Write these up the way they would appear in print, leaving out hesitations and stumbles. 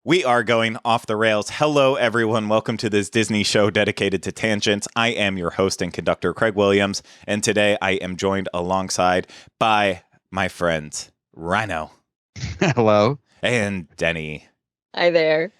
We are going off the rails. Hello, everyone. Welcome to this Disney show dedicated to tangents. I am your host and conductor, Craig Williams, and today I am joined alongside by my friends, Rhino. Hello. And Denny. Hi there.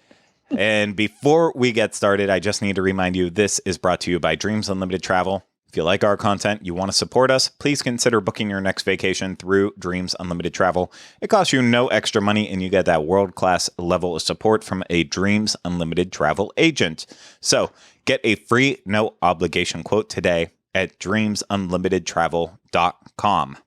And before we get started, I just need to remind you, this is brought to you by Dreams Unlimited Travel. If you like our content, you want to support us, please consider booking your next vacation through Dreams Unlimited Travel. It costs you no extra money, and you get that world-class level of support from a Dreams Unlimited Travel agent. So get a free, no-obligation quote today at dreamsunlimitedtravel.com.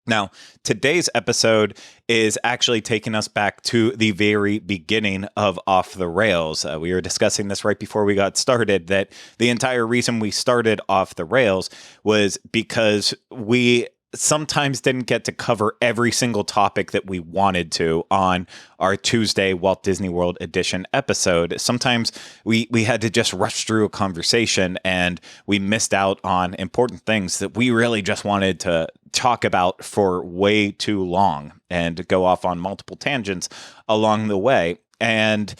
Now, today's episode is actually taking us back to the very beginning of Off the Rails. We were discussing this right before we got started, that the entire reason we started Off the Rails was because we sometimes didn't get to cover every single topic that we wanted to on our Tuesday Walt Disney World Edition episode. Sometimes we had to just rush through a conversation and we missed out on important things that we really just wanted to talk about for way too long and go off on multiple tangents along the way. And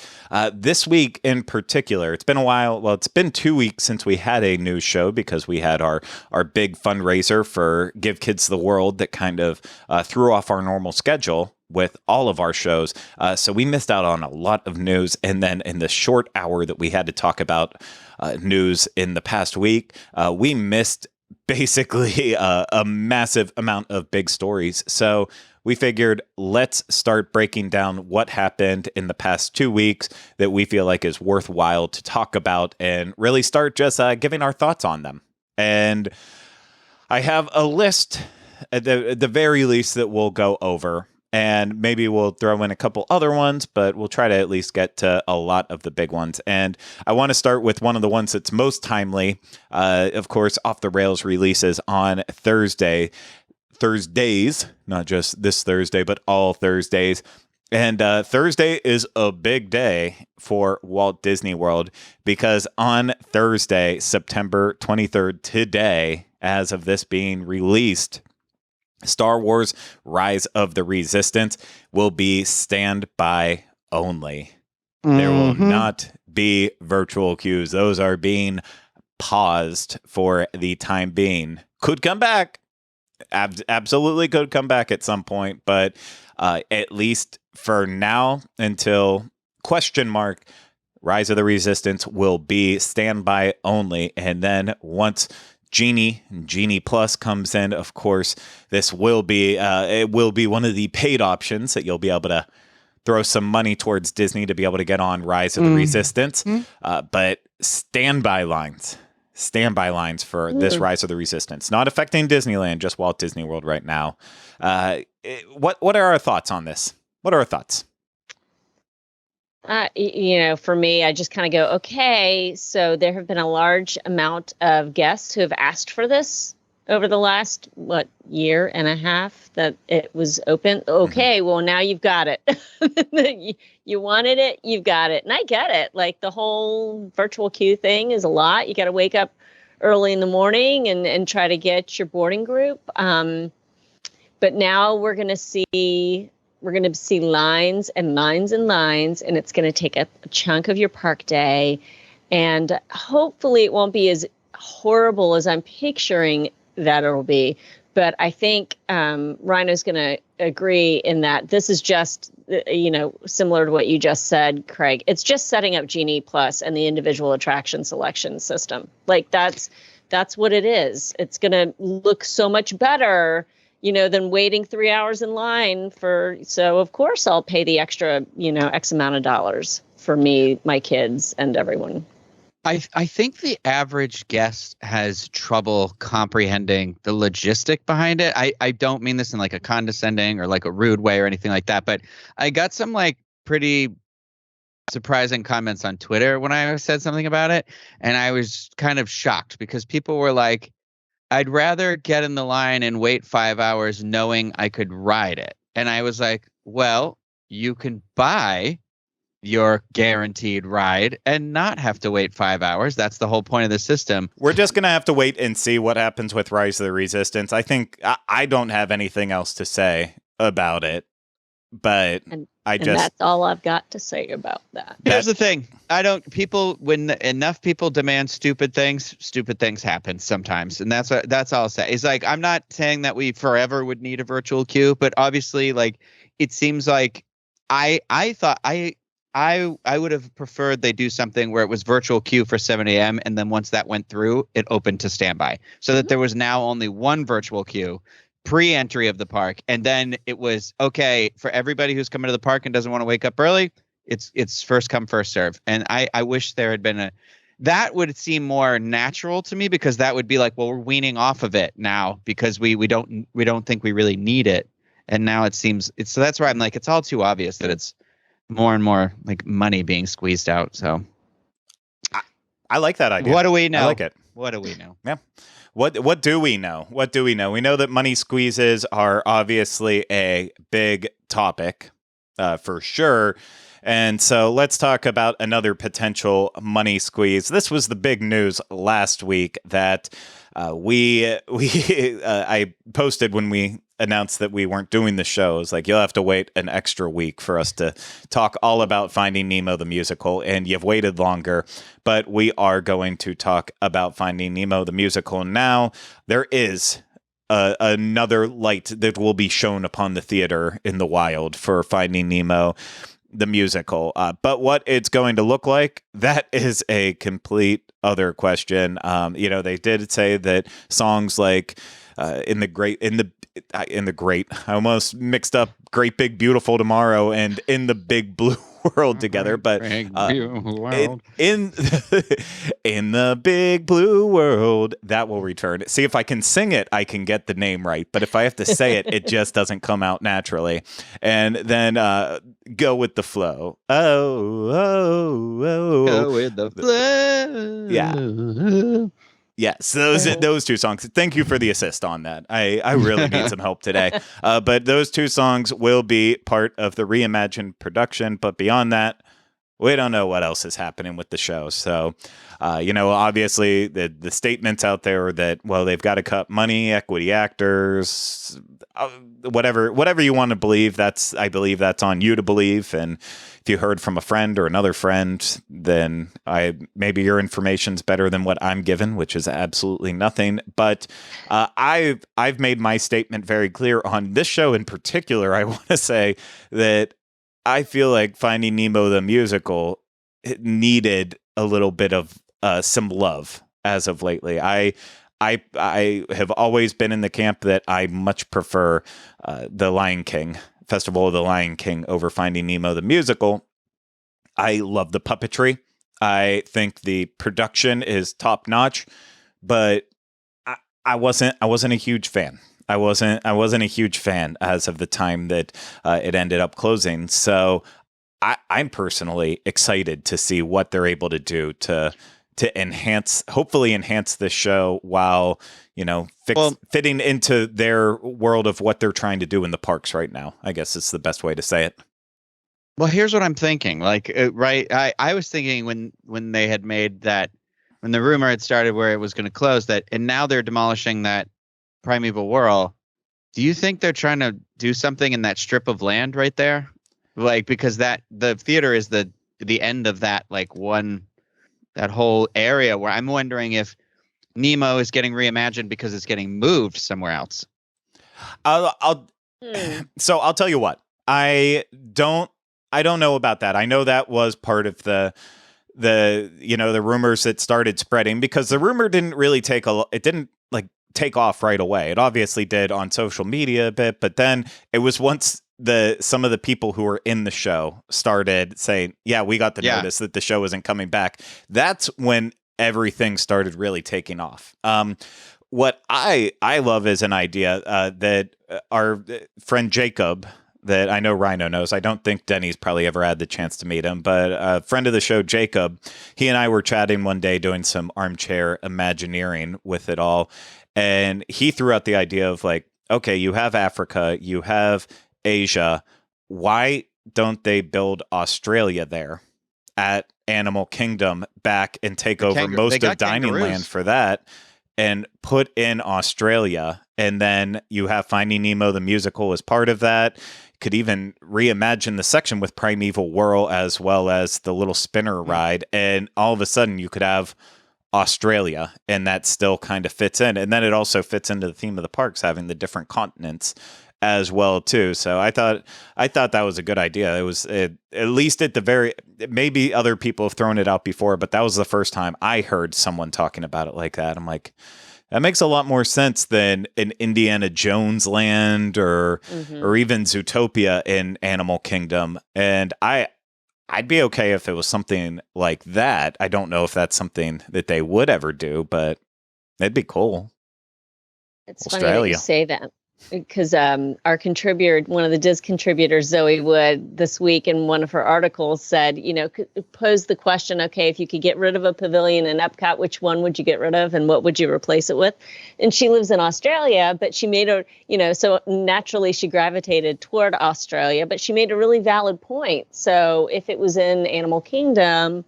this week in particular, it's been a while. Well, it's been 2 weeks since we had a news show because we had our big fundraiser for Give Kids the World that kind of threw off our normal schedule with all of our shows. So we missed out on a lot of news. And then in the short hour that we had to talk about news in the past week, we missed basically a massive amount of big stories. So we figured, let's start breaking down what happened in the past 2 weeks that we feel like is worthwhile to talk about and really start just giving our thoughts on them. And I have a list, at the very least, that we'll go over. And maybe we'll throw in a couple other ones, but we'll try to at least get to a lot of the big ones. And I want to start with one of the ones that's most timely. Of course, Off the Rails releases on Thursdays, not just this Thursday, but all Thursdays. And Thursday is a big day for Walt Disney World because on Thursday, September 23rd, today, as of this being released, Star Wars Rise of the Resistance will be standby only. There will not be virtual queues. Those are being paused for the time being. Could come back. Absolutely could come back at some point, but at least for now, until Rise of the Resistance will be standby only. And then once Genie Plus comes in, of course, this will be it will be one of the paid options that you'll be able to throw some money towards Disney to be able to get on Rise of the Resistance. But standby lines for this Rise of the Resistance, not affecting Disneyland, just Walt Disney World right now. What are our thoughts on this? What are our thoughts? For me, I just kind of go, okay, so there have been a large amount of guests who have asked for this over the last, year and a half that it was open. Okay, well, now you've got it. You wanted it, you've got it. And I get it. Like the whole virtual queue thing is a lot. You got to wake up early in the morning and try to get your boarding group. But now we're going to see lines and lines and lines, and it's going to take a chunk of your park day. And hopefully it won't be as horrible as I'm picturing that it'll be. But I think Rhino's going to agree in that this is just, similar to what you just said, Craig. It's just setting up Genie Plus and the individual attraction selection system. Like that's what it is. It's going to look so much better than waiting 3 hours in line so of course I'll pay the extra, X amount of dollars for me, my kids, and everyone. I think the average guest has trouble comprehending the logistic behind it. I don't mean this in like a condescending or like a rude way or anything like that, but I got some like pretty surprising comments on Twitter when I said something about it. And I was kind of shocked because people were like, I'd rather get in the line and wait 5 hours knowing I could ride it. And I was like, well, you can buy your guaranteed ride and not have to wait 5 hours. That's the whole point of the system. We're just going to have to wait and see what happens with Rise of the Resistance. I think I don't have anything else to say about it, but I And just that's all I've got to say about that. Here's the thing. When enough people demand stupid things happen sometimes. And that's all I'll say. It's like, I'm not saying that we forever would need a virtual queue, but obviously, like, it seems like I thought I would have preferred they do something where it was virtual queue for 7 a.m. and then once that went through, it opened to standby, so that there was now only one virtual queue pre-entry of the park, and then it was okay for everybody who's coming to the park and doesn't want to wake up early. It's first come first serve, and I wish there had been that would seem more natural to me, because that would be like, well, we're weaning off of it now because we don't think we really need it, and now it seems it's so that's why I'm like, it's all too obvious that it's more and more like money being squeezed out. So I like that idea. What do we know? I like it. What do we know? Yeah. What do we know? What do we know? We know that money squeezes are obviously a big topic, for sure. And so let's talk about another potential money squeeze. This was the big news last week that I posted when we announced that we weren't doing the show. It was like, you'll have to wait an extra week for us to talk all about Finding Nemo the Musical, and you've waited longer, but we are going to talk about Finding Nemo the Musical now. There is another light that will be shown upon the theater in the wild for Finding Nemo the Musical, but what it's going to look like, that is a complete other question. They did say that songs like in the great, I almost mixed up Great Big Beautiful Tomorrow and In the Big Blue World together, but in in the Big Blue World, that will return. See, if I can sing it, I can get the name right, but if I have to say it, it just doesn't come out naturally. And then Go with the Flow. Go with the flow. Yeah. Yes, those two songs. Thank you for the assist on that. I really need some help today. But those two songs will be part of the reimagined production. But beyond that, we don't know what else is happening with the show. So, obviously the statements out there that, well, they've got to cut money, equity actors, whatever you want to believe. I believe that's on you to believe. And if you heard from a friend or another friend, then maybe your information's better than what I'm given, which is absolutely nothing. But I've made my statement very clear on this show in particular. I want to say that I feel like Finding Nemo the Musical needed a little bit of some love as of lately. I have always been in the camp that I much prefer the Lion King, Festival of the Lion King, over Finding Nemo the Musical. I love the puppetry. I think the production is top notch, but I wasn't a huge fan. I wasn't a huge fan as of the time that it ended up closing. So I'm personally excited to see what they're able to do to hopefully enhance the show while, fitting into their world of what they're trying to do in the parks right now. I guess it's the best way to say it. Well, here's what I'm thinking. Like, right. I was thinking when they had made that, when the rumor had started where it was going to close, and now they're demolishing that Primeval Whirl. Do you think they're trying to do something in that strip of land right there? Like, because the theater is the end of that, like, that whole area, where I'm wondering if Nemo is getting reimagined because it's getting moved somewhere else. So I'll tell you what. I don't know about that. I know that was part of the rumors that started spreading, because the rumor didn't really take off right away. It obviously did on social media a bit, but then it was once some of the people who were in the show started saying, yeah, we got the notice that the show isn't coming back. That's when everything started really taking off. What I love is an idea that our friend Jacob, that I know Rhino knows. I don't think Denny's probably ever had the chance to meet him, but a friend of the show, Jacob, he and I were chatting one day doing some armchair Imagineering with it all. And he threw out the idea of, like, okay, you have Africa, you have Asia. Why don't they build Australia there at Animal Kingdom back and take over most of Dining Land for that, and put in Australia? And then you have Finding Nemo the Musical as part of that. could even reimagine the section with Primeval Whirl as well as the little spinner ride, and all of a sudden you could have Australia, and that still kind of fits in. And then it also fits into the theme of the parks, having the different continents as well too. So I thought that was a good idea. It was at least at the very, maybe other people have thrown it out before, but that was the first time I heard someone talking about it like that. I'm like, that makes a lot more sense than an Indiana Jones land or even Zootopia in Animal Kingdom. And I'd be okay if it was something like that. I don't know if that's something that they would ever do, but it'd be cool. It's funny that you say that, because our contributor, one of the Diz contributors, Zoe Wood, this week in one of her articles said, posed the question, okay, if you could get rid of a pavilion in Epcot, which one would you get rid of and what would you replace it with? And she lives in Australia, but she made so naturally she gravitated toward Australia, but she made a really valid point. So if it was in Animal Kingdom,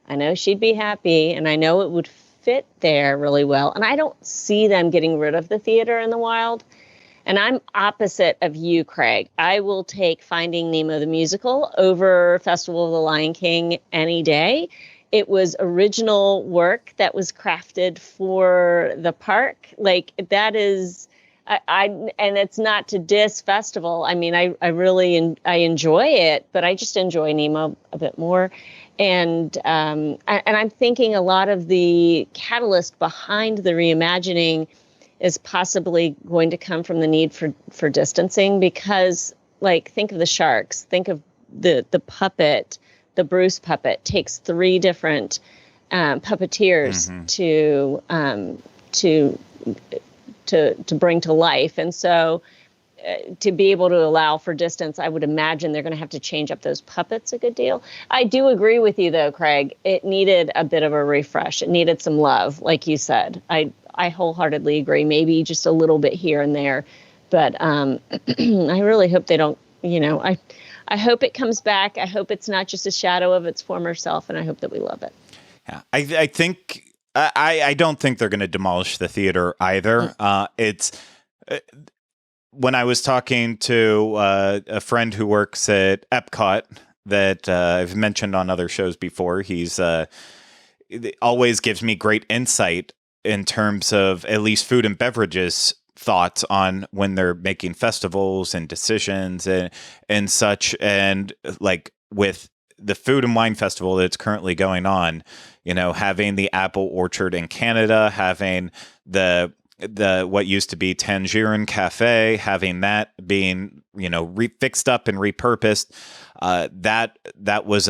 I know she'd be happy, and I know it would fit there really well. And I don't see them getting rid of the theater in the wild. And I'm opposite of you, Craig. I will take Finding Nemo the Musical over Festival of the Lion King any day. It was original work that was crafted for the park. Like, that is, and it's not to diss Festival. I mean, I really I enjoy it, but I just enjoy Nemo a bit more. And I'm thinking a lot of the catalyst behind the reimagining is possibly going to come from the need for distancing, because, like, think of the sharks, think of the puppet, the Bruce puppet takes 3 different puppeteers to bring to life. And so to be able to allow for distance, I would imagine they're going to have to change up those puppets a good deal. I do agree with you, though, Craig. It needed a bit of a refresh. It needed some love, like you said. I wholeheartedly agree. Maybe just a little bit here and there, but I really hope they don't. I hope it comes back. I hope it's not just a shadow of its former self, and I hope that we love it. Yeah, I think I don't think they're going to demolish the theater either. It's when I was talking to a friend who works at Epcot that I've mentioned on other shows before. He's always gives me great insight in terms of at least food and beverages thoughts on when they're making festivals and decisions and such. And like with the Food and Wine Festival that's currently going on, having the apple orchard in Canada, having the what used to be Tangerine Cafe, having that being fixed up and repurposed, that was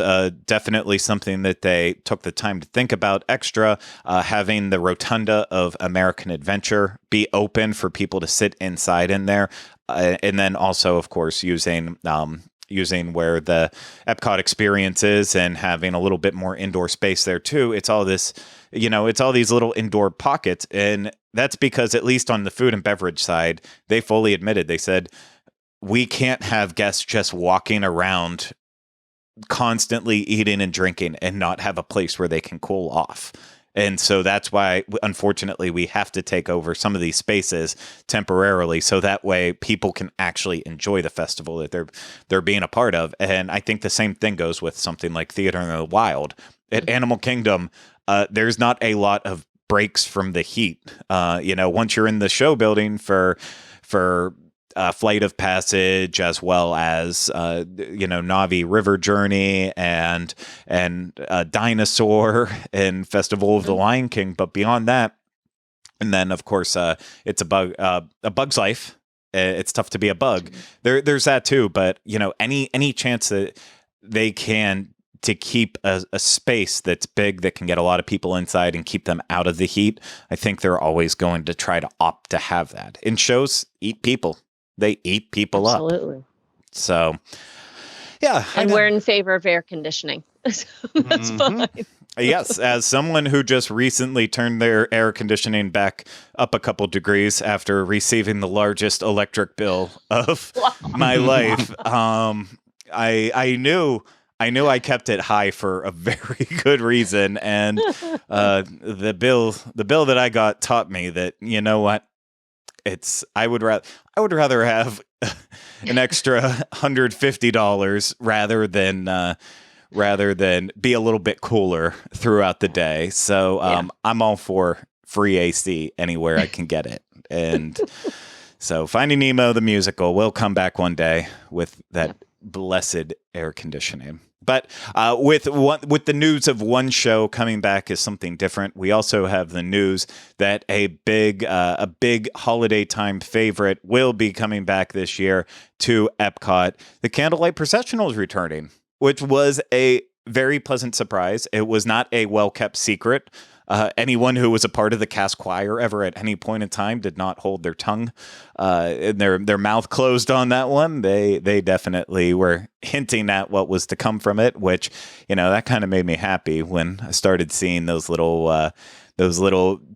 definitely something that they took the time to think about extra. Having the rotunda of American Adventure be open for people to sit inside in there, and then also, of course, using where the Epcot experience is and having a little bit more indoor space there too. It's all this, it's all these little indoor pockets. And that's because, at least on the food and beverage side, they fully admitted, they said, we can't have guests just walking around constantly eating and drinking and not have a place where they can cool off. And so that's why, unfortunately, we have to take over some of these spaces temporarily, so that way people can actually enjoy the festival that they're being a part of. And I think the same thing goes with something like Theater in the Wild. At Animal Kingdom, there's not a lot of breaks from the heat. Once you're in the show building for Flight of Passage, as well as Na'vi River Journey and Dinosaur and Festival of the Lion King. But beyond that, and then of course it's a Bug's Life. It's tough to be a bug. There's that too. But any chance that they can to keep a space that's big that can get a lot of people inside and keep them out of the heat, I think they're always going to try to opt to have that. In shows, eat people. They eat people up. Absolutely. So, yeah. And we're in favor of air conditioning. So that's fine. Yes, as someone who just recently turned their air conditioning back up a couple degrees after receiving the largest electric bill of my life, I knew I kept it high for a very good reason. And the bill that I got taught me that, you know what? I would rather have an extra $150 rather than be a little bit cooler throughout the day. So I'm all for free AC anywhere I can get it. And so Finding Nemo the musical will come back one day with that blessed air conditioning. But with the news of one show coming back is something different. We also have the news that a big holiday time favorite will be coming back this year to Epcot. The Candlelight Processional is returning, which was a very pleasant surprise. It was not a well-kept secret. Anyone who was a part of the cast choir ever at any point in time did not hold their tongue and their mouth closed on that one. They definitely were hinting at what was to come from it, which, that kind of made me happy when I started seeing those little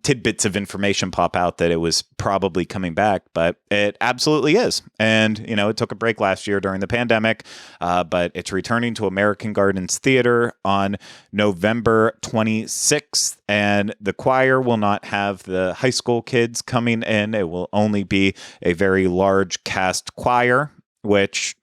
tidbits of information pop out that it was probably coming back, but it absolutely is. And, it took a break last year during the pandemic, but it's returning to American Gardens Theater on November 26th. And the choir will not have the high school kids coming in. It will only be a very large cast choir, which,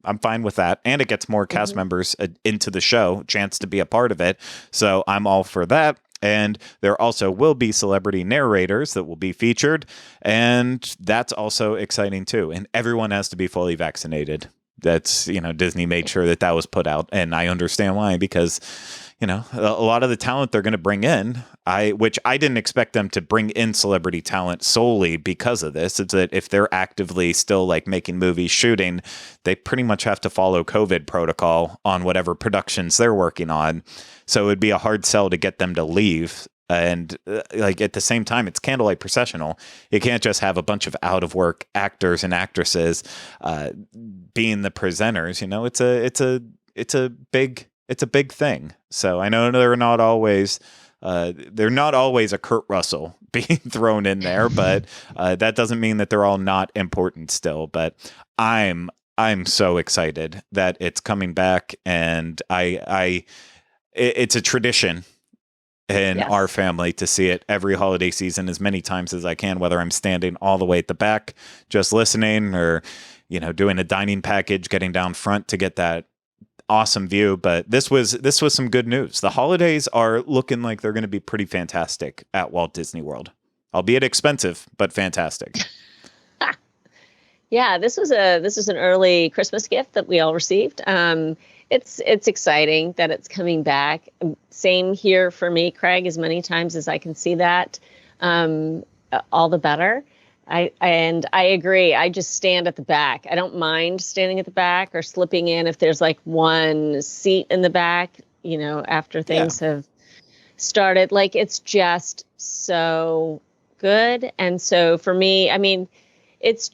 I'm fine with that. And it gets more cast members into the show, chance to be a part of it. So I'm all for that. And there also will be celebrity narrators that will be featured. And that's also exciting, too. And everyone has to be fully vaccinated. That's, Disney made sure that was put out. And I understand why, because, a lot of the talent they're going to bring in, which I didn't expect them to bring in celebrity talent solely because of this. It's that if they're actively still making movies, shooting, they pretty much have to follow COVID protocol on whatever productions they're working on. So it would be a hard sell to get them to leave. And at the same time, it's Candlelight Processional. You can't just have a bunch of out of work actors and actresses being the presenters. It's a big thing. So I know they're not always a Kurt Russell being thrown in there, but that doesn't mean that they're all not important still. But I'm so excited that it's coming back, and it's a tradition in our family to see it every holiday season as many times as I can, whether I'm standing all the way at the back just listening, or doing a dining package, getting down front to get that awesome view. But this was some good news. The holidays are looking like they're going to be pretty fantastic at Walt Disney World, albeit expensive, but fantastic. Yeah, this was an early Christmas gift that we all received. It's exciting that it's coming back. Same here for me, Craig. As many times as I can see that, all the better. I agree. I just stand at the back. I don't mind standing at the back or slipping in if there's one seat in the back, after things have started. It's just so good. And so for me, it's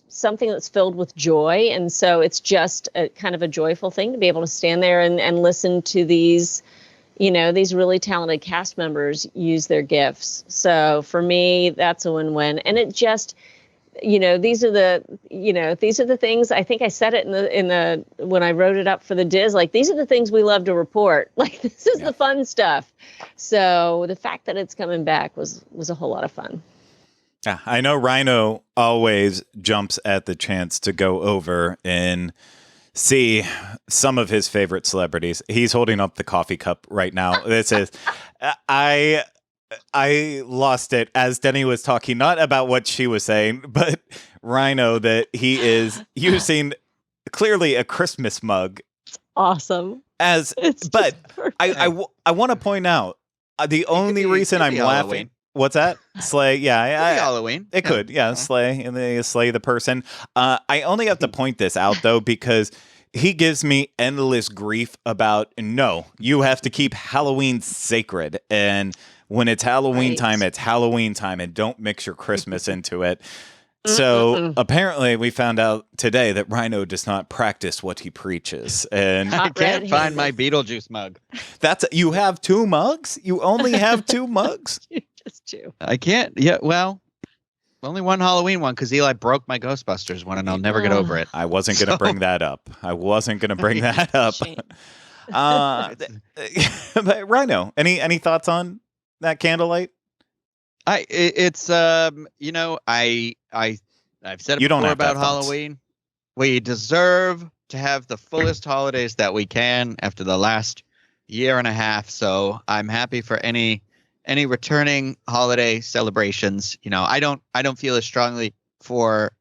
something that's filled with joy. And so it's just a kind of a joyful thing to be able to stand there and listen to these really talented cast members use their gifts. So for me, that's a win-win. And it just, these are the things. I think I said it in the when I wrote it up for the Diz, these are the things we love to report. This is the fun stuff. So the fact that it's coming back was a whole lot of fun. Yeah, I know Rhino always jumps at the chance to go over and see some of his favorite celebrities. He's holding up the coffee cup right now. This is, I lost it as Denny was talking, not about what she was saying, but Rhino, that he is using clearly a Christmas mug. Awesome. But I want to point out the only reason I'm laughing. Halloween. What's that? Slay. Yeah. Halloween. It could. Yeah. Slay. And they slay the person. I only have to point this out, though, because he gives me endless grief about, no, you have to keep Halloween sacred. And when it's Halloween time, it's Halloween time, and don't mix your Christmas into it. So apparently we found out today that Rhino does not practice what he preaches. And I can't find my Beetlejuice mug. You have two mugs? You only have two mugs? Just two. I can't. Yeah, well, only one Halloween one, because Eli broke my Ghostbusters one, and I'll never get over it. I wasn't going to bring that up. But Rhino, any thoughts on that Candlelight? I I've said it You don't before have to about have phones. Halloween. We deserve to have the fullest holidays that we can after the last year and a half. So I'm happy for any returning holiday celebrations. You know, I don't feel as strongly for.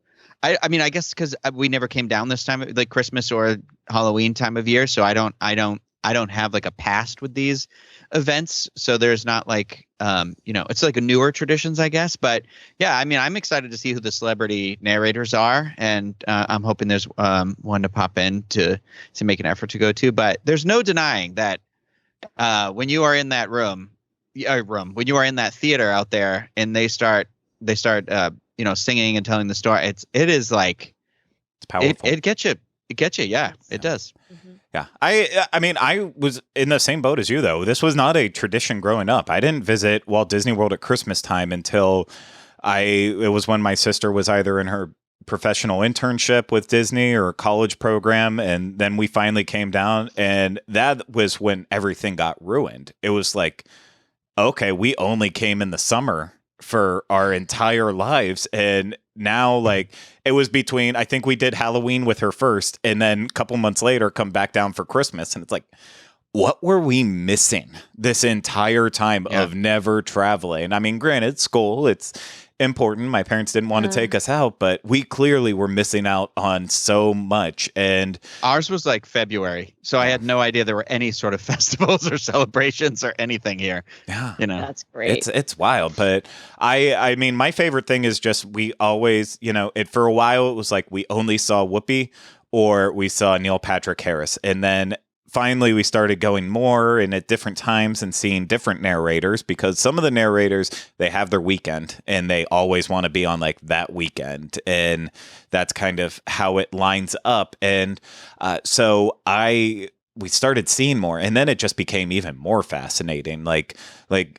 I mean, I guess because we never came down this time, like Christmas or Halloween time of year. So I don't have like a past with these events. So there's not like, it's like a newer traditions, I guess. But yeah, I mean, I'm excited to see who the celebrity narrators are. And I'm hoping there's one to pop in to make an effort to go to. But there's no denying that when you are in that when you are in that theater out there and they start singing and telling the story, it is like, It's powerful. It gets you. It gets you. Yeah, it does. Mm-hmm. Yeah. I mean, I was in the same boat as you, though. This was not a tradition growing up. I didn't visit Walt Disney World at Christmas time until it was when my sister was either in her professional internship with Disney or college program. And then we finally came down, and that was when everything got ruined. It was like, okay, we only came in the summer for our entire lives. And now, like, it was between, I think we did Halloween with her first, and then a couple months later come back down for Christmas. And it's like, what were we missing this entire time of never traveling? I mean, granted, school, it's important. My parents didn't want to take us out, but we clearly were missing out on so much. And ours was like February, so I had no idea there were any sort of festivals or celebrations or anything here. Yeah, that's great. It's wild. But I mean, my favorite thing is just we always, for a while it was like we only saw Whoopi or we saw Neil Patrick Harris, and then finally we started going more and at different times and seeing different narrators, because some of the narrators, they have their weekend and they always want to be on like that weekend, and that's kind of how it lines up. And so we started seeing more, and then it just became even more fascinating. Like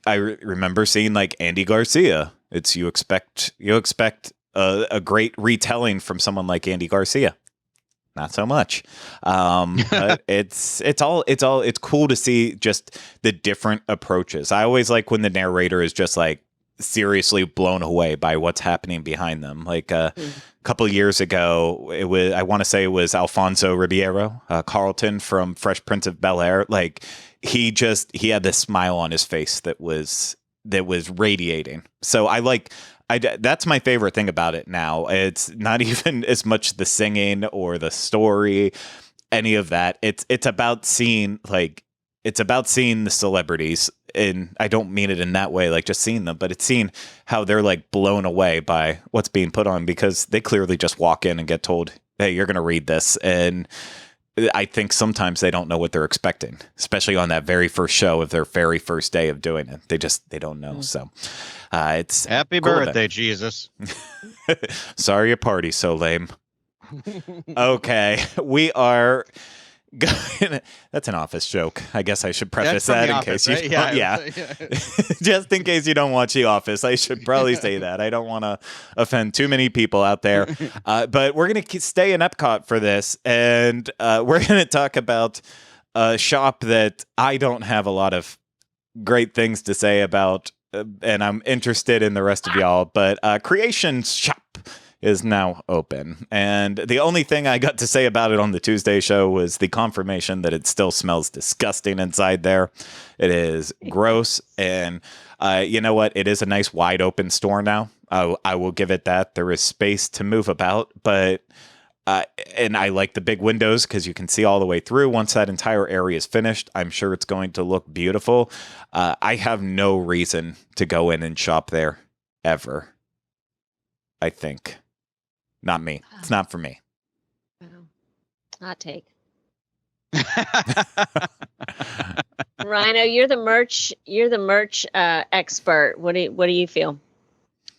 I remember seeing like Andy Garcia. It's you expect a great retelling from someone like Andy Garcia. Not so much. But it's cool to see just the different approaches. I always like when the narrator is just like seriously blown away by what's happening behind them. Like a couple years ago, I want to say it was Alfonso Ribeiro, Carlton from Fresh Prince of Bel-Air. Like he had this smile on his face that was radiating. So that's my favorite thing about it now. It's not even as much the singing or the story, any of that. It's about seeing the celebrities, and I don't mean it in that way, like just seeing them, but it's seeing how they're like blown away by what's being put on, because they clearly just walk in and get told, hey, you're going to read this. And I think sometimes they don't know what they're expecting, especially on that very first show of their very first day of doing it. They don't know. So it's happy cool birthday, Jesus. Sorry your party's so lame. Okay, we are going. That's an Office joke. I guess I should preface that in case you. Right? Yeah. Just in case you don't watch The Office, I should probably say that. I don't want to offend too many people out there. But we're going to stay in Epcot for this, and we're going to talk about a shop that I don't have a lot of great things to say about, and I'm interested in the rest of y'all. But Creations Shop is now open, and the only thing I got to say about it on the Tuesday show was the confirmation that it still smells disgusting inside there. It is gross, and you know what? It is a nice wide open store now. I will give it that. There is space to move about, but and I like the big windows because you can see all the way through. Once that entire area is finished, I'm sure it's going to look beautiful. I have no reason to go in and shop there ever, I think. Not me. It's not for me. Wow. Hot take. Rhino, you're the merch expert. What do you feel?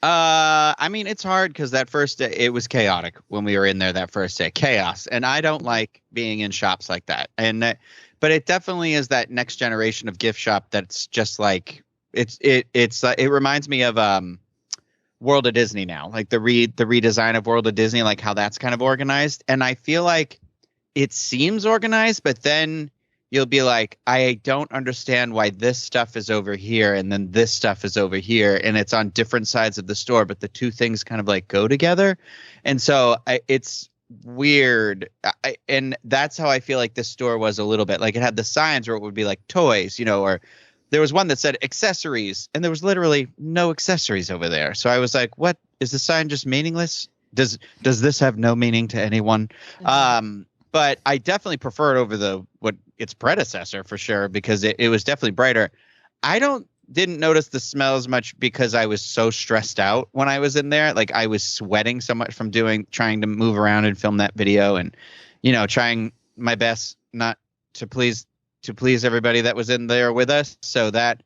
I mean, it's hard because that first day it was chaotic when we were in there that first day. Chaos. And I don't like being in shops like that. But it definitely is that next generation of gift shop that's just like it reminds me of World of Disney now, like the redesign of World of Disney, like how that's kind of organized. And I feel like it seems organized, but then, you'll be like, I don't understand why this stuff is over here and then this stuff is over here, and it's on different sides of the store, but the two things kind of like go together. And so it's weird. And that's how I feel like this store was a little bit. Like it had the signs where it would be like toys, or there was one that said accessories, and there was literally no accessories over there. So I was like, what is the sign just meaningless? Does this have no meaning to anyone? But I definitely prefer it over its predecessor for sure, because it was definitely brighter. I didn't notice the smell as much because I was so stressed out when I was in there. Like I was sweating so much from trying to move around and film that video, and trying my best not to please everybody that was in there with us. So that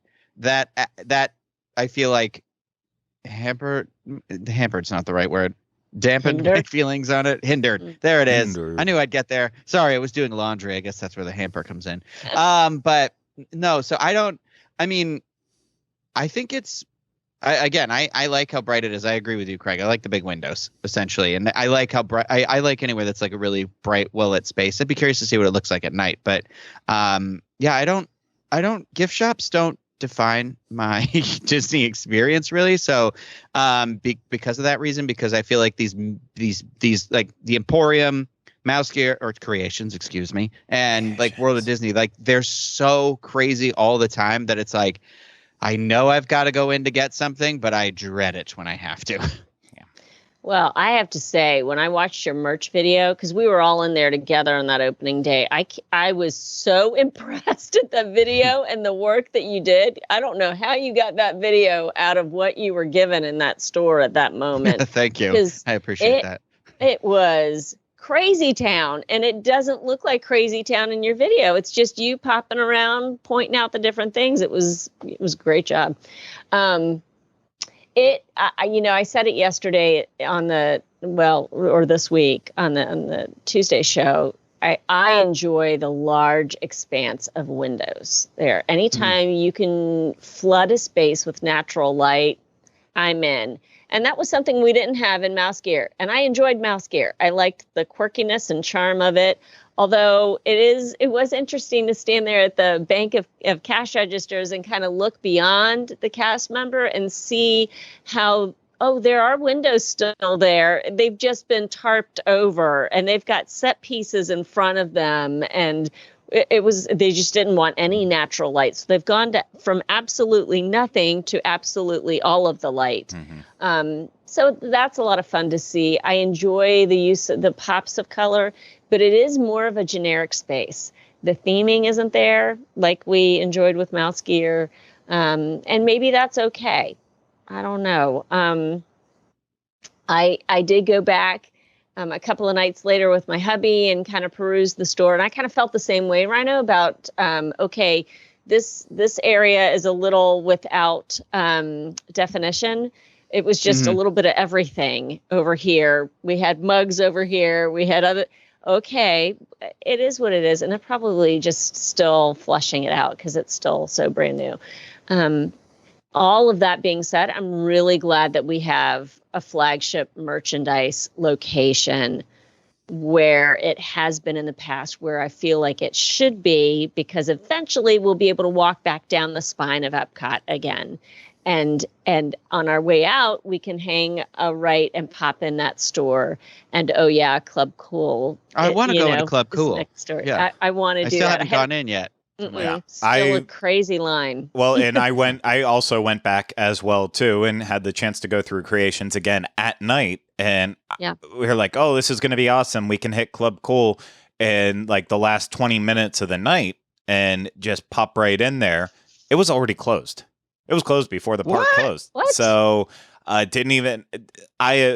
I feel like hampered's not the right word. Dampened my feelings on it. Hindered. There it is. I knew I'd get there. Sorry, I was doing laundry. I guess that's where the hamper comes in. But no, so I think it's, I like how bright it is. I agree with you, Craig. I like the big windows, essentially. And I like how bright, I like anywhere that's like a really bright, well-lit space. I'd be curious to see what it looks like at night. But yeah, gift shops don't define my Disney experience really. So because of that reason, because I feel like these like the Emporium, Mouse Gear, or Creations, excuse me, and like World of Disney, like they're so crazy all the time that it's like, I know I've got to go in to get something, but I dread it when I have to. Well, I have to say, when I watched your merch video, because we were all in there together on that opening day, I was so impressed at the video and the work that you did. I don't know how you got that video out of what you were given in that store at that moment. Thank you. I appreciate that. It was Crazy Town, and it doesn't look like Crazy Town in your video. It's just you popping around, pointing out the different things. It was a great job. I said it yesterday or this week on the Tuesday show. I enjoy the large expanse of windows there. Anytime you can flood a space with natural light, I'm in. And that was something we didn't have in Mouse Gear. And I enjoyed Mouse Gear. I liked the quirkiness and charm of it. Although it was interesting to stand there at the bank of cash registers and kind of look beyond the cast member and see how, there are windows still there. They've just been tarped over, and they've got set pieces in front of them. And they just didn't want any natural light. So they've gone from absolutely nothing to absolutely all of the light. So that's a lot of fun to see. I enjoy the use of the pops of color, but it is more of a generic space. The theming isn't there like we enjoyed with Mouse Gear. And maybe that's okay. I don't know. I did go back a couple of nights later with my hubby and kind of perused the store. And I kind of felt the same way, Rhino, about, this area is a little without definition. It was just a little bit of everything over here. We had mugs over here. We had other. Okay, it is what it is. And they're probably just still flushing it out because it's still so brand new. All of that being said, I'm really glad that we have a flagship merchandise location where it has been in the past, where I feel like it should be, because eventually we'll be able to walk back down the spine of Epcot again. And on our way out, we can hang a right and pop in that store. And Club Cool. I want to go into Club Cool. Next door. Yeah. I want to do that. I still haven't gone in yet. Yeah. Still a crazy line. Well, and I also went back as well too, and had the chance to go through Creations again at night, and we were like, oh, this is going to be awesome. We can hit Club Cool in like the last 20 minutes of the night and just pop right in there. It was already closed. It was closed before the park closed. What? So didn't even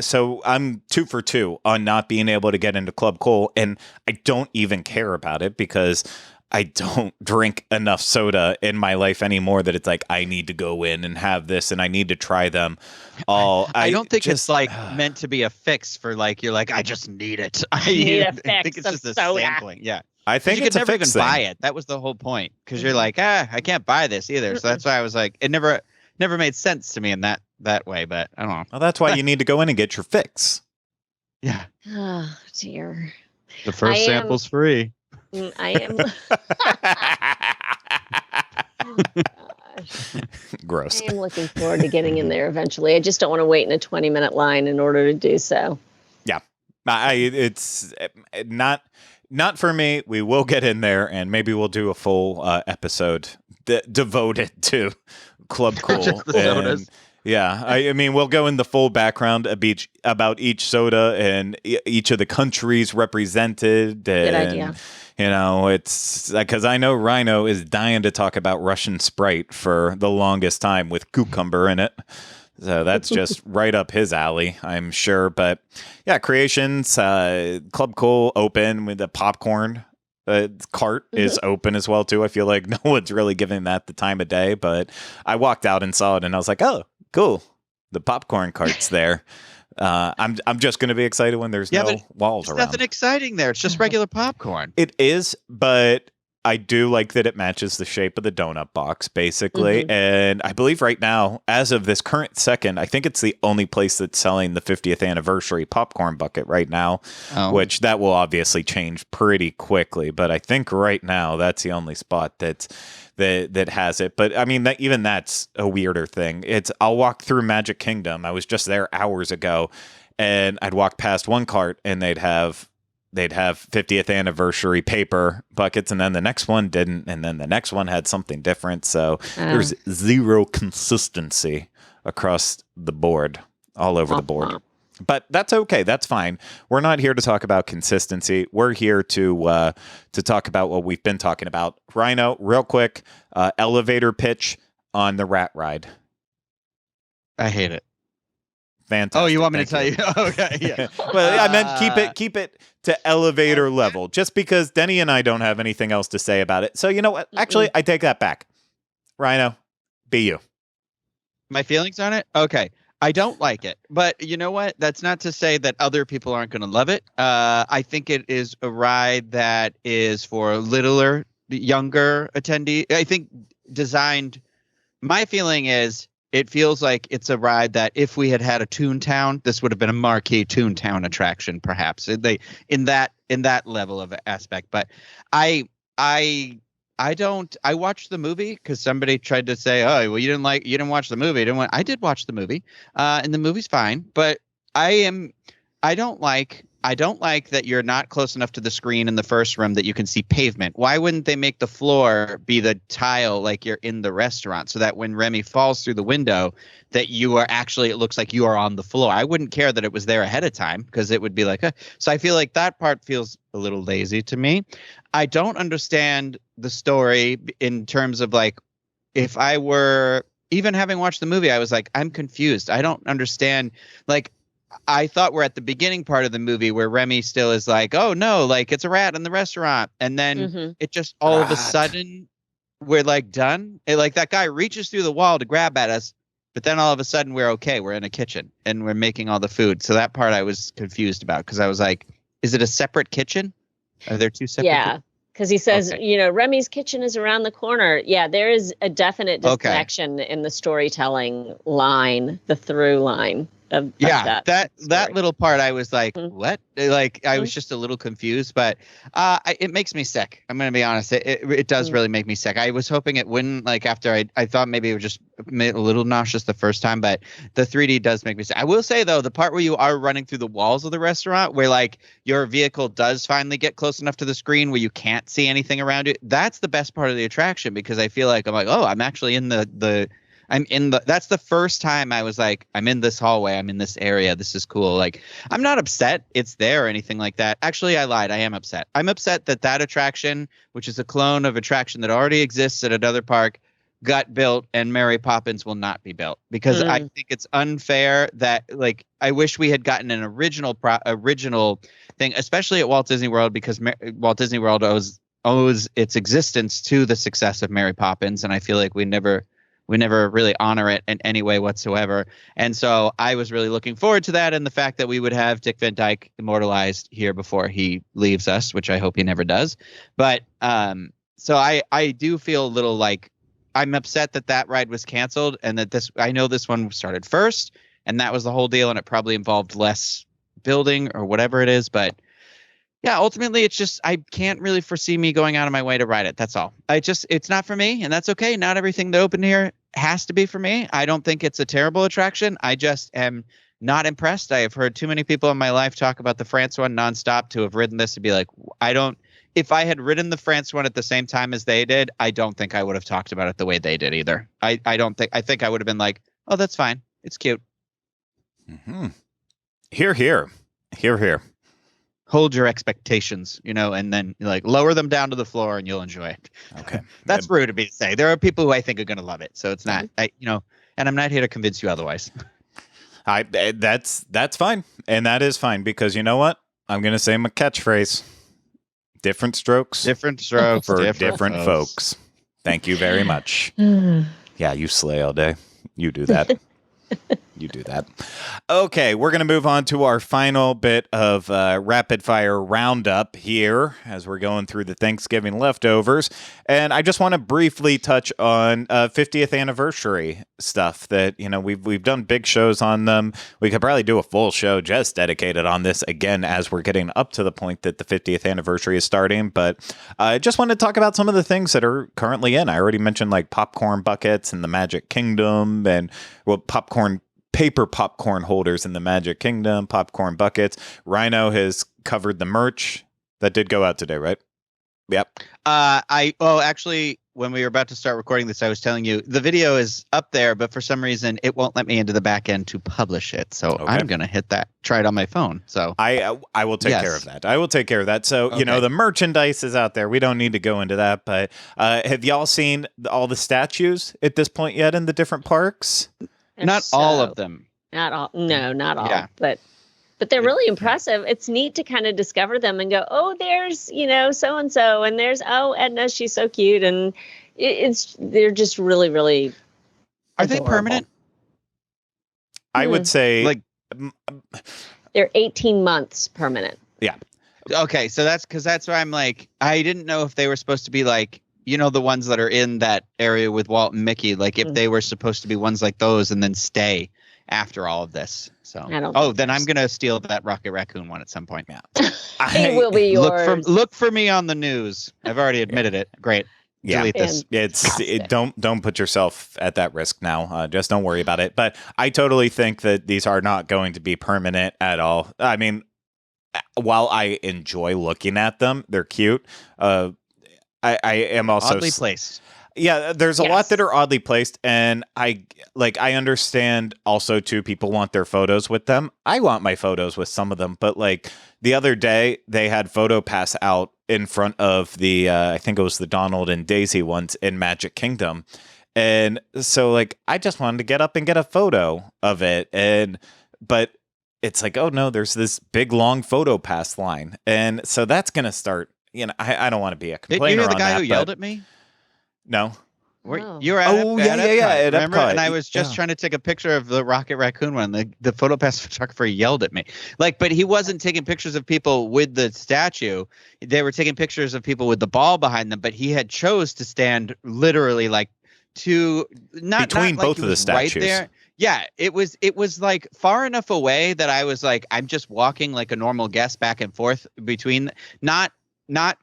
so I'm 2 for 2 on not being able to get into Club Cool, and I don't even care about it because I don't drink enough soda in my life anymore that it's like I need to go in and have this and I need to try them all. I don't think it's like meant to be a fix for like, you're like, I just need it. I need a fix. I think it's just a sampling. Yeah. I think you it's could a never even fix thing. buy it. That was the whole point. Because you're like, I can't buy this either. So that's why I was like, it never made sense to me in that way. But I don't know. Well, that's why you need to go in and get your fix. Yeah. Oh dear. The first sample's free. I am. Gosh. Gross. I am looking forward to getting in there eventually. I just don't want to wait in a 20-minute line in order to do so. Yeah, it's not for me. We will get in there, and maybe we'll do a full episode devoted to Club Cool. Just the sodas. Yeah, I mean, we'll go in the full background about each soda and each of the countries represented. And, Good idea. You know, it's because I know Rhino is dying to talk about Russian Sprite for the longest time with cucumber in it. So that's just right up his alley, I'm sure. But yeah, Creations, Club Cool open with the popcorn cart is open as well, too. I feel like no one's really giving that the time of day. But I walked out and saw it and I was like, oh, cool. The popcorn cart's there. I'm just going to be excited when there's no walls around. There's nothing exciting there. It's just regular popcorn. It is, but I do like that it matches the shape of the donut box, basically. And I believe right now, as of this current second, I think it's the only place that's selling the 50th anniversary popcorn bucket right now, which that will obviously change pretty quickly. But I think right now that's the only spot that has it. But I mean, even that's a weirder thing. I'll walk through Magic Kingdom. I was just there hours ago, and I'd walk past one cart, and they'd have 50th anniversary paper buckets, and then the next one didn't, and then the next one had something different. So there's zero consistency across the board, all over the board. But that's okay. That's fine. We're not here to talk about consistency. We're here to talk about what we've been talking about. Rhino, real quick, elevator pitch on the rat ride. I hate it. Fantastic. Oh, you want me to tell you? Okay, yeah. Well, I meant keep it to elevator level, just because Denny and I don't have anything else to say about it. So you know what? Actually, I take that back. Rhino, be you. My feelings on it? Okay. I don't like it, but you know what? That's not to say that other people aren't going to love it. I think it is a ride that is for littler, younger attendee. I think designed. My feeling is it feels like it's a ride that if we had a Toontown, this would have been a marquee Toontown attraction, perhaps. In that level of aspect. But I watched the movie because somebody tried to say, oh, well, you didn't watch the movie. I did watch the movie, and the movie's fine. But I don't like that you're not close enough to the screen in the first room that you can see pavement. Why wouldn't they make the floor be the tile like you're in the restaurant, so that when Remy falls through the window, that it looks like you are on the floor? I wouldn't care that it was there ahead of time, because it would be like, so I feel like that part feels a little lazy to me. I don't understand the story in terms of, like, if I were even having watched the movie, I was like, I'm confused. I don't understand. Like, I thought we're at the beginning part of the movie where Remy still is like, oh no, like it's a rat in the restaurant. And then it just all of a sudden we're like done. Like that guy reaches through the wall to grab at us, but then all of a sudden we're okay. We're in a kitchen and we're making all the food. So that part I was confused about, because I was like, is it a separate kitchen? Are there two separate? Yeah. Because he says, Remy's kitchen is around the corner. Yeah, there is a definite disconnection in the storytelling line, the through line of that little part. I was like, what? Like, I was just a little confused, but it makes me sick. I'm going to be honest. It does really make me sick. I was hoping it wouldn't, like, after I thought maybe it would just make a little nauseous the first time, but the 3D does make me sick. I will say, though, the part where you are running through the walls of the restaurant, where, like, your vehicle does finally get close enough to the screen where you can't see anything around it, that's the best part of the attraction, because I feel like I'm like, oh, I'm actually in that's the first time I was like, I'm in this hallway, I'm in this area, this is cool. Like, I'm not upset it's there or anything like that. Actually, I lied. I am upset. I'm upset that attraction, which is a clone of attraction that already exists at another park, got built and Mary Poppins will not be built, because I think it's unfair that, like, I wish we had gotten an original thing, especially at Walt Disney World, because Walt Disney World owes its existence to the success of Mary Poppins, and I feel like we never really honor it in any way whatsoever. And so I was really looking forward to that, and the fact that we would have Dick Van Dyke immortalized here before he leaves us, which I hope he never does. But so I do feel a little like I'm upset that ride was canceled, and that I know this one started first, and that was the whole deal, and it probably involved less building or whatever it is. But Yeah, ultimately, it's just I can't really foresee me going out of my way to ride it. That's all. It's not for me, and that's okay. Not everything that opened here has to be for me. I don't think it's a terrible attraction. I just am not impressed. I have heard too many people in my life talk about the France one nonstop to have ridden this and be like, I don't. If I had ridden the France one at the same time as they did, I don't think I would have talked about it the way they did either. I don't think. I think I would have been like, oh, that's fine. It's cute. Mm-hmm. Here, here, here, here. Hold your expectations, and then like lower them down to the floor and you'll enjoy it. Okay. That's rude of me to say. There are people who I think are going to love it. So it's not, and I'm not here to convince you otherwise. That's fine. And that is fine because you know what? I'm going to say my catchphrase. Different strokes. Different strokes for different folks. Thank you very much. Yeah, you slay all day. You do that. You do that. Okay, we're going to move on to our final bit of rapid fire roundup here as we're going through the Thanksgiving leftovers. And I just want to briefly touch on 50th anniversary stuff that, we've done big shows on them. We could probably do a full show just dedicated on this again as we're getting up to the point that the 50th anniversary is starting. But I just want to talk about some of the things that are currently in. I already mentioned like popcorn buckets in the Magic Kingdom and paper popcorn holders in the Magic Kingdom, popcorn buckets. Rhino has covered the merch that did go out today, right? Yep. Actually, when we were about to start recording this, I was telling you the video is up there, but for some reason it won't let me into the back end to publish it. So okay. I'm going to try it on my phone. So I will take care of that. I will take care of that. So, okay. The merchandise is out there. We don't need to go into that, but have y'all seen all the statues at this point yet in the different parks? Not all of them. Not all. No, not all. Yeah. But they're really impressive. It's neat to kind of discover them and go, oh, there's, so and so, and there's Edna, she's so cute, and they're just really, really. Are they permanent? I would say like they're 18 months permanent. Yeah. Okay, so that's why I'm like, I didn't know if they were supposed to be like, the ones that are in that area with Walt and Mickey, like if they were supposed to be ones like those and then stay after all of this. So, then I'm going to steal that Rocket Raccoon one at some point. Yeah. It will be yours. Look for me on the news. I've already admitted it. Great. Yeah. Delete this. Don't put yourself at that risk now. Just don't worry about it. But I totally think that these are not going to be permanent at all. I mean, while I enjoy looking at them, they're cute. I am also oddly placed. Yeah, there's a lot that are oddly placed, and I understand also too. People want their photos with them. I want my photos with some of them, but like the other day, they had Photo Pass out in front of the I think it was the Donald and Daisy ones in Magic Kingdom, and so like I just wanted to get up and get a photo of it, but it's like, oh no, there's this big long Photo Pass line, and so that's gonna start. I don't want to be a complainer. Did you hear the on guy that, who yelled at me? No. You were at Epcot, remember? Epcot. And I was just trying to take a picture of the Rocket Raccoon one. The Photo Pass photographer yelled at me. But he wasn't taking pictures of people with the statue. They were taking pictures of people with the ball behind them. But he had chose to stand literally like between both of the statues. Right there. Yeah, it was like far enough away that I was like, I'm just walking like a normal guest back and forth between not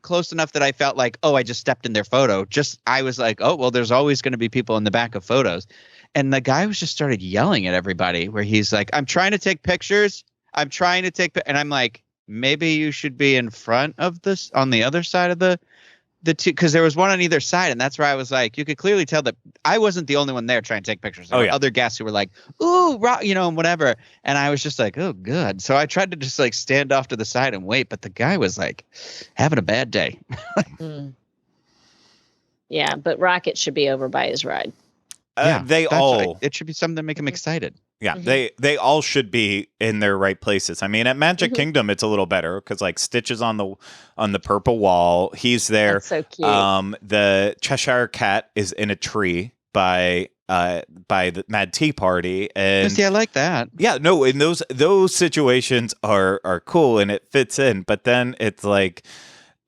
close enough that I felt like, oh, I just stepped in their photo. I was like, oh, well, there's always going to be people in the back of photos. And the guy just started yelling at everybody where he's like, I'm trying to take pictures. And I'm like, maybe you should be in front of this on the other side of the two, because there was one on either side. And that's where I was like, you could clearly tell that I wasn't the only one there trying to take pictures. There were other guests who were like, ooh, and whatever. And I was just like, oh, good. So I tried to just like stand off to the side and wait. But the guy was like having a bad day. Yeah, but Rocket should be over by his ride. It should be something to make him excited. Yeah, they all should be in their right places. I mean, at Magic Kingdom, it's a little better because like Stitch is on the purple wall. He's there. That's so cute. The Cheshire Cat is in a tree by the Mad Tea Party, and see, I like that. Yeah, no, and those situations are cool and it fits in, but then it's like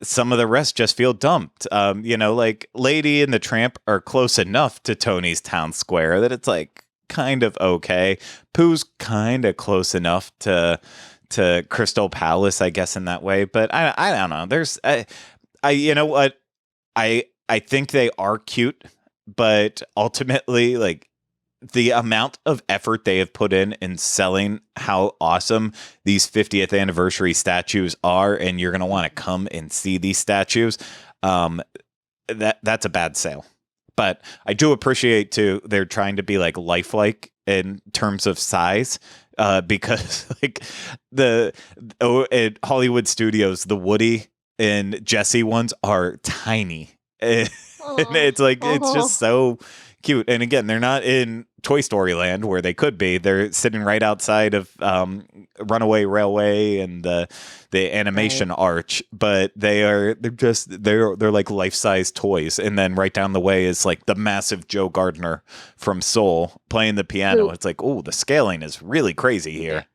some of the rest just feel dumped. Like Lady and the Tramp are close enough to Tony's Town Square that it's like kind of okay. Pooh's kind of close enough to to Crystal Palace, I guess, in that way. But I don't know. There's you know what, I think they are cute, but ultimately, like, the amount of effort they have put in selling how awesome these 50th anniversary statues are, and you're going to want to come and see these statues, that's a bad sale. But I do appreciate, too, they're trying to be, like, lifelike in terms of size, because, like, at Hollywood Studios, the Woody and Jesse ones are tiny. And it's like, it's just so cute. And again, they're not in Toy Story Land where they could be. They're sitting right outside of Runaway Railway and the animation arch, but they're like life-size toys. And then right down the way is like the massive Joe Gardner from Soul playing the piano. It's like, oh, the scaling is really crazy here.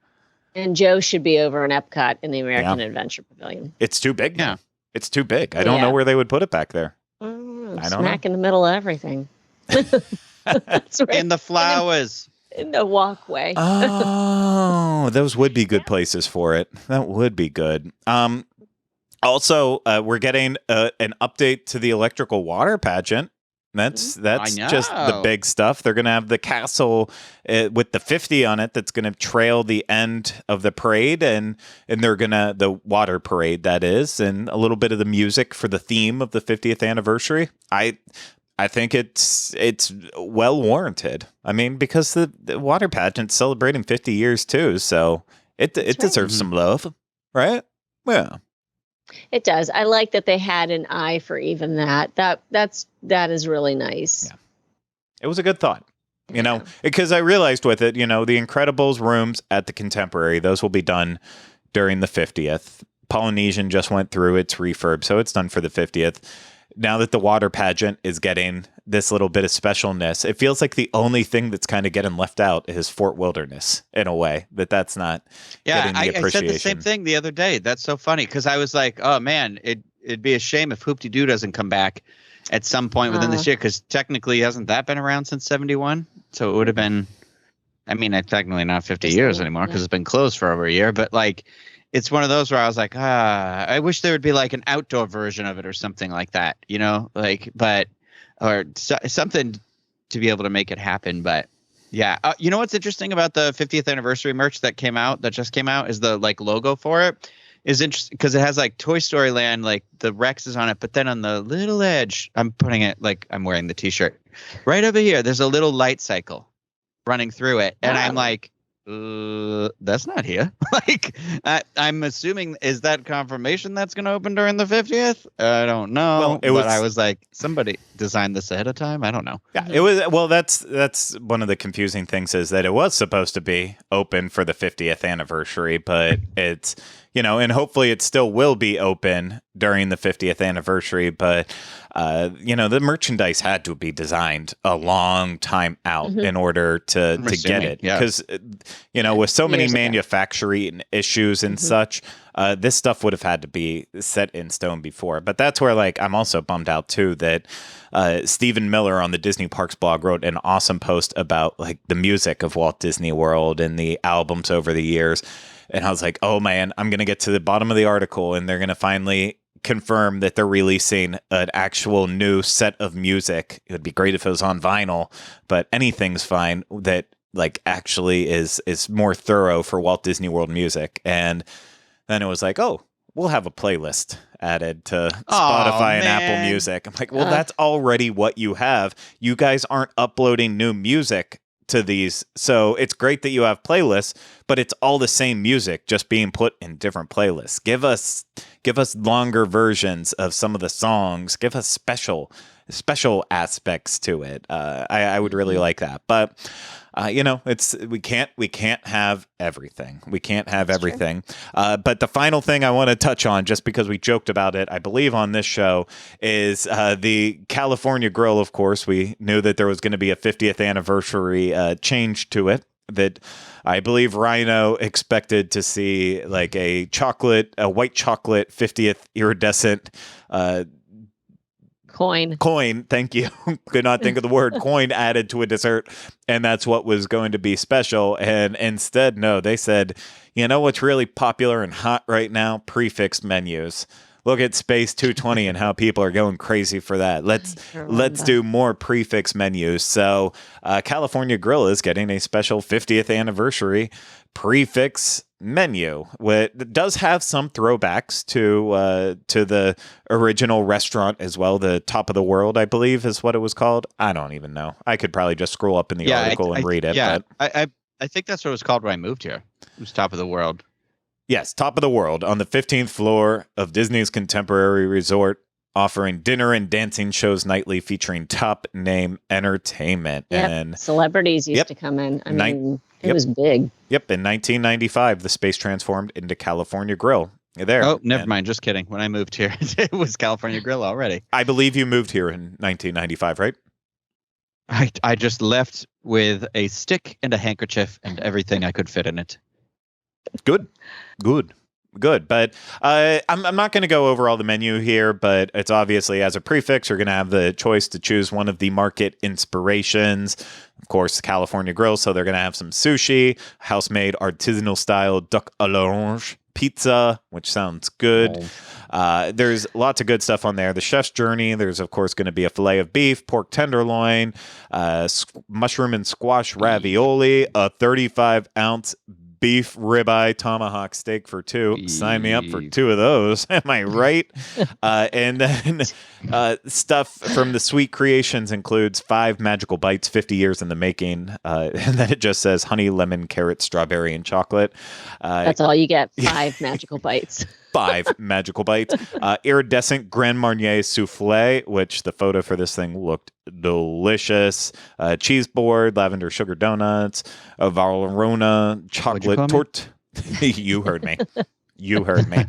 And Joe should be over in Epcot in the American Adventure Pavilion. It's too big now. It's too big. I don't know where they would put it back there. I don't smack in the middle of everything. That's right. In the flowers. In the walkway. Oh, those would be good places for it. That would be good. Also, we're getting an update to the electrical water pageant. That's just the big stuff. They're going to have the castle with the 50 on it that's going to trail the end of the parade, and they're going to, the water parade, that is, and a little bit of the music for the theme of the 50th anniversary. I think it's well warranted. I mean, because the water pageant's celebrating 50 years too, so it deserves some love, right? Yeah. It does. I like that they had an eye for even that. That is really nice. Yeah. It was a good thought. You know, because I realized with it, you know, the Incredibles rooms at the Contemporary, those will be done during the 50th. Polynesian just went through its refurb, so it's done for the 50th. Now that the water pageant is getting this little bit of specialness, it feels like the only thing that's kind of getting left out is Fort Wilderness, in a way, that's not getting the appreciation. I said the same thing the other day. That's so funny, because I was like, oh man, it'd be a shame if Hoop-Dee-Doo doesn't come back at some point within this year, because technically hasn't that been around since 71? So it would have been, I mean, technically not 50 years anymore, because it's been closed for over a year, but like, it's one of those where I was like, I wish there would be like an outdoor version of it or something like that, you know, like, or something to be able to make it happen. But yeah, you know what's interesting about the 50th anniversary merch that just came out is the like logo for it is interesting, because it has like Toy Story Land, like the Rex is on it, but then on the little edge, I'm putting it like I'm wearing the t-shirt right over here. There's a little light cycle running through it, and I'm like, that's not here. Like, I'm assuming, is that confirmation that's going to open during the 50th? I don't know. Well, I was like, somebody designed this ahead of time. I don't know. Yeah, it was. Well, that's one of the confusing things, is that it was supposed to be open for the 50th anniversary, but it's, you know, and hopefully it still will be open during the 50th anniversary. But, you know, the merchandise had to be designed a long time out in order to get it. Because, you know, with so many manufacturing issues and such, this stuff would have had to be set in stone before. But that's where, like, I'm also bummed out, too, that Stephen Miller on the Disney Parks blog wrote an awesome post about, like, the music of Walt Disney World and the albums over the years. And I was like, oh, man, I'm going to get to the bottom of the article, and they're going to finally confirm that they're releasing an actual new set of music. It would be great if it was on vinyl, but anything's fine that, like, actually is more thorough for Walt Disney World music. And then it was like, oh, we'll have a playlist added to Spotify and Apple Music. I'm like, well, that's already what you have. You guys aren't uploading new music to these, so it's great that you have playlists, but it's all the same music just being put in different playlists. Give us longer versions of some of the songs. Give us special aspects to it. I would really like that, but you know, we can't have everything. We can't have everything. But the final thing I want to touch on, just because we joked about it, I believe, on this show, is the California Grill. Of course, we knew that there was going to be a 50th anniversary change to it. That I believe Rhino expected to see, like a white chocolate 50th iridescent Coin, thank you. Could not think of the word coin added to a dessert, and that's what was going to be special. And instead, no, they said, you know what's really popular and hot right now? Prefix menus. Look at Space 220 and how people are going crazy for that. Let's do more prefix menus. So California Grill is getting a special 50th anniversary prefix menu. It does have some throwbacks to the original restaurant as well. The Top of the World, I believe, is what it was called. I don't even know. I could probably just scroll up in the article and read it. Yeah, but I think that's what it was called when I moved here. It was Top of the World. Yes, Top of the World on the 15th floor of Disney's Contemporary Resort, offering dinner and dancing shows nightly featuring top name entertainment. Yep. And celebrities used to come in. I mean, it was big. Yep. In 1995, the space transformed into California Grill. There. Oh, never mind. Just kidding. When I moved here, it was California Grill already. I believe you moved here in 1995, right? I just left with a stick and a handkerchief and everything I could fit in it. Good. But I'm not going to go over all the menu here, but it's obviously as a prefix, you're going to have the choice to choose one of the market inspirations. Of course, California Grill, so they're going to have some sushi, house-made artisanal style duck à l'orange pizza, which sounds good. There's lots of good stuff on there. The chef's journey, there's of course going to be a filet of beef, pork tenderloin, mushroom and squash ravioli, a 35-ounce beef ribeye tomahawk steak for two. Sign me up for two of those. Am I right? And then stuff from the sweet creations includes 5 magical bites, 50 years in the making. And then it just says honey, lemon, carrot, strawberry, and chocolate. That's all you get. 5 magical bites. 5 magical bites. Iridescent Grand Marnier souffle, which the photo for this thing looked delicious. Cheese board, lavender sugar donuts, a Valrhona chocolate torte. You heard me. You heard me.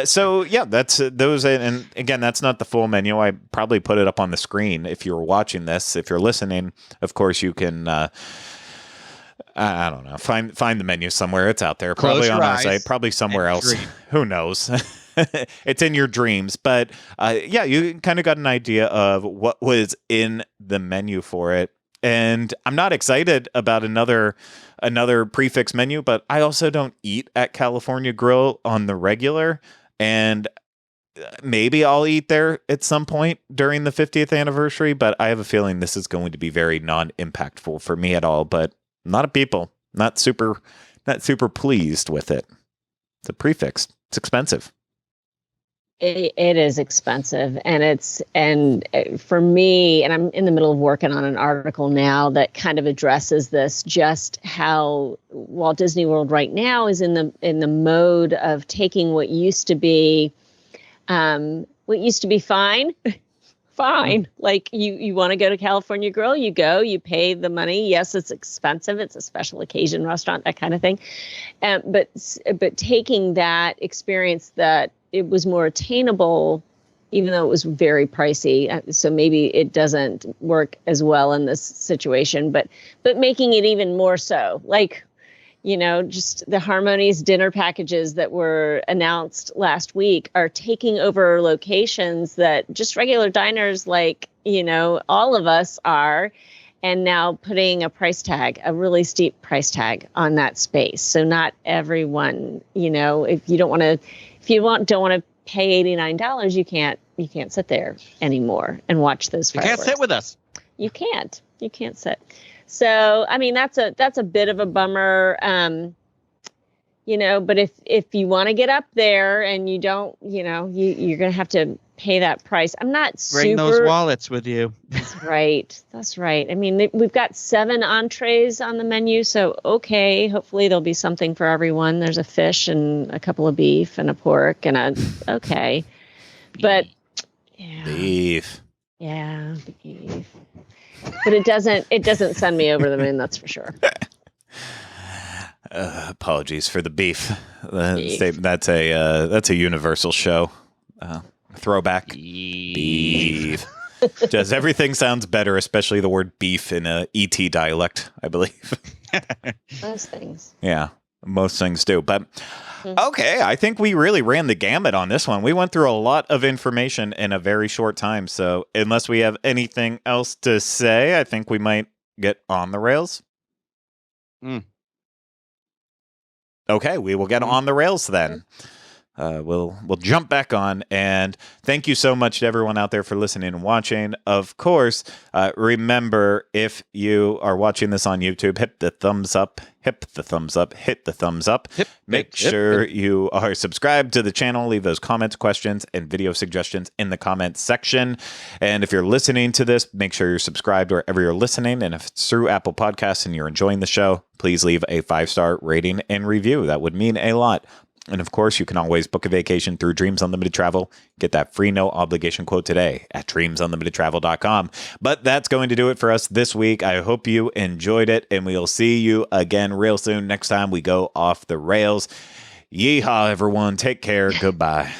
So yeah, that's those. And again, that's not the full menu. I probably put it up on the screen. If you're watching this, if you're listening, of course you can. I don't know. Find the menu somewhere. It's out there. Probably on our site. Probably somewhere else. Who knows? It's in your dreams. But yeah, you kind of got an idea of what was in the menu for it. And I'm not excited about another prefix menu, but I also don't eat at California Grill on the regular. And maybe I'll eat there at some point during the 50th anniversary. But I have a feeling this is going to be very non-impactful for me at all. But a lot of people not super pleased with it. It's a prefix. It's expensive. It is expensive, and for me, and I'm in the middle of working on an article now that kind of addresses this, just how Walt Disney World right now is in the mode of taking what used to be fine. Fine. Like you want to go to California Grill, you go, you pay the money. Yes, it's expensive. It's a special occasion restaurant, that kind of thing. But taking that experience that it was more attainable, even though it was very pricey. So maybe it doesn't work as well in this situation, but making it even more so, like, just the Harmonies dinner packages that were announced last week are taking over locations that just regular diners like, all of us are, and now putting a really steep price tag on that space. So not everyone, if you don't want to pay $89, you can't sit there anymore and watch those fireworks. You can't sit with us. You can't sit. So, I mean, that's a bit of a bummer, but if you want to get up there and you don't, you're going to have to pay that price. I'm not Bring those wallets with you. That's right. I mean, we've got 7 entrees on the menu. So, okay, hopefully there'll be something for everyone. There's a fish and a couple of beef and a pork and okay. But yeah. Beef. Yeah, beef. But it doesn't send me over the moon, that's for sure. Apologies for the beef. That's a Universal show. Throwback. Beef. Does everything sounds better, especially the word beef in a ET dialect, I believe. Those things. Yeah. Most things do. But okay, I think we really ran the gamut on this one. We went through a lot of information in a very short time. So unless we have anything else to say, I think we might get on the rails. Okay, we will get on the rails then. We'll jump back on, and thank you so much to everyone out there for listening and watching. Of course, remember, if you are watching this on YouTube, hit the thumbs up, hit the thumbs up. Make sure you are subscribed to the channel. Leave those comments, questions, and video suggestions in the comments section. And if you're listening to this, make sure you're subscribed wherever you're listening. And if it's through Apple Podcasts and you're enjoying the show, please leave a 5-star rating and review. That would mean a lot. And of course, you can always book a vacation through Dreams Unlimited Travel. Get that free no obligation quote today at dreamsunlimitedtravel.com. But that's going to do it for us this week. I hope you enjoyed it, and we'll see you again real soon next time we go off the rails. Yeehaw, everyone. Take care. Goodbye.